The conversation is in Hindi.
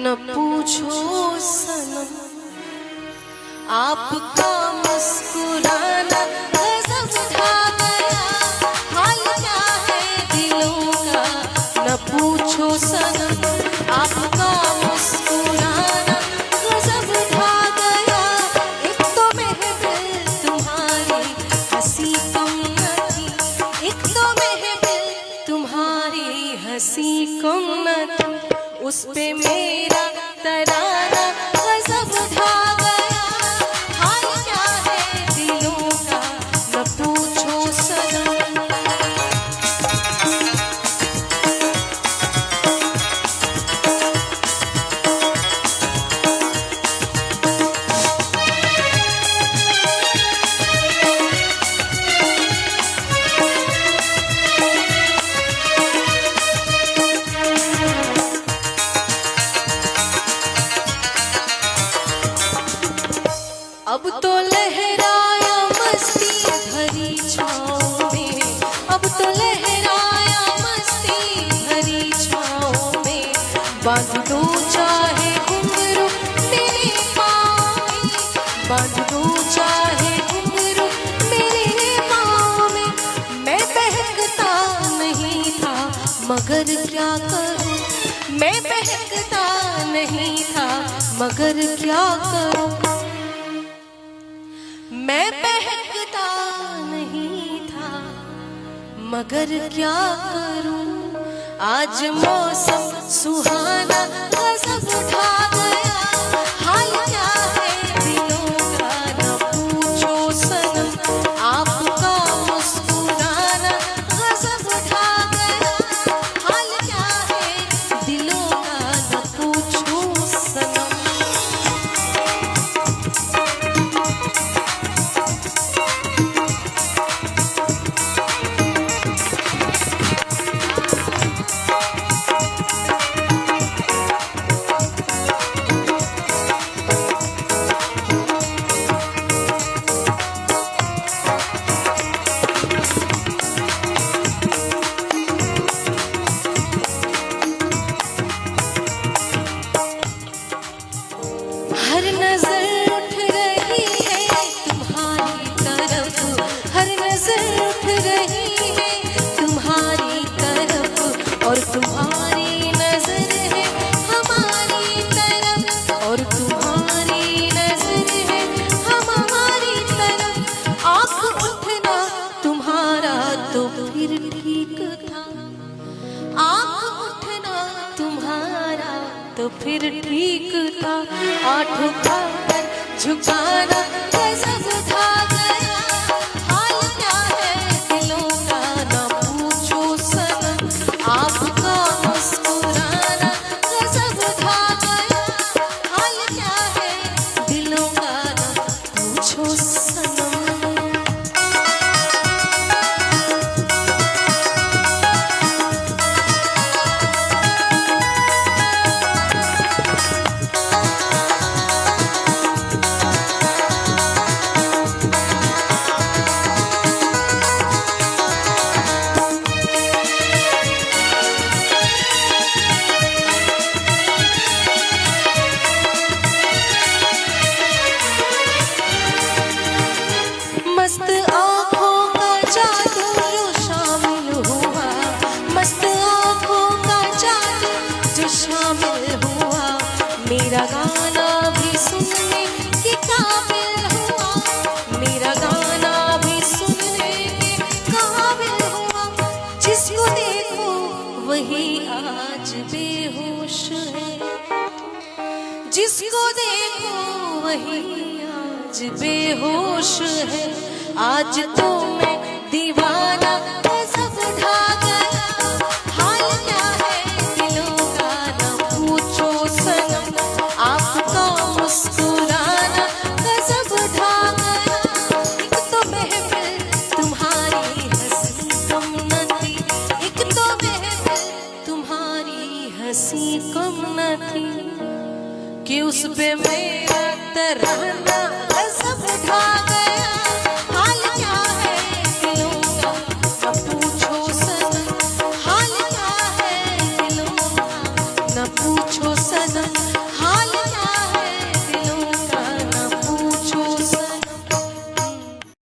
न पूछो सनम, आपका मुस्कुराना गजब ढा गया, हाल क्या है दिलों का न पूछो सनम, आपका मुस्कुराना गजब ढा गया। एक तो महफिल तुम्हारी हंसी कम न थी, एक तो महफिल तुम्हारी हंसी कम न थी, उस पे मेरा तराना गजब ढा गया, हाल क्या है दिलों का न पूछो सनम। अब तो लहराया मस्ती भरी छाँव में, अब तो लहराया मस्ती भरी छाँव में, बांध दो चाहे घुंघरू मेरे पाँव में, बांध दो चाहे घुंघरू मेरे पाँव में। मैं बहकता नहीं था मगर क्या करूँ, मैं बहकता नहीं था मगर क्या करूँ, मैं बहकता नहीं था मगर क्या करूं। आज मौसम सुहाना गजब ढा गया, हाल क्या है दिलों का न पूछो सनम, आपका मुस्कुराना गजब ढा गया, हाल क्या है दिलों का न पूछो सनम। हर नजर उठ रही है तुम्हारी तरफ, हर नजर उठ रही है तुम्हारी तरफ, और तुम्हारी नजर है हमारी तरफ, और तुम्हारी नजर है हमारी तरफ। आँख उठना तुम्हारा तो फिर ठीक था, आँख उठना तुम्हारा तो फिर ठीक था, आठ उठाकर झुकाना गजब ढा गया, हाल क्या है दिलों का न पूछो सनम, आपका मुस्कुराना गजब ढा गया, हाल क्या है दिलों का न पूछो सनम। मस्त आँखों का जादू जो शामिल हुआ, मस्त आँखों का जादू जो शामिल हुआ, मेरा गाना भी सुनने के काबिल हुआ, मेरा गाना भी सुनने के काबिल हुआ। जिसको देखो वही आज बेहोश है, जिसको देखो वही आज बेहोश है। आज तो मैं दीवाना गजब ढा गया, हाल क्या है दिलों का न पूछो सनम, आपका मुस्कुराना गजब ढा गया। एक तो महफिल तुम्हारी हंसी कम न थी, एक तो महफिल तुम्हारी हंसी कम न थी, कि उस पे मेरा तराना गजब ढा गया।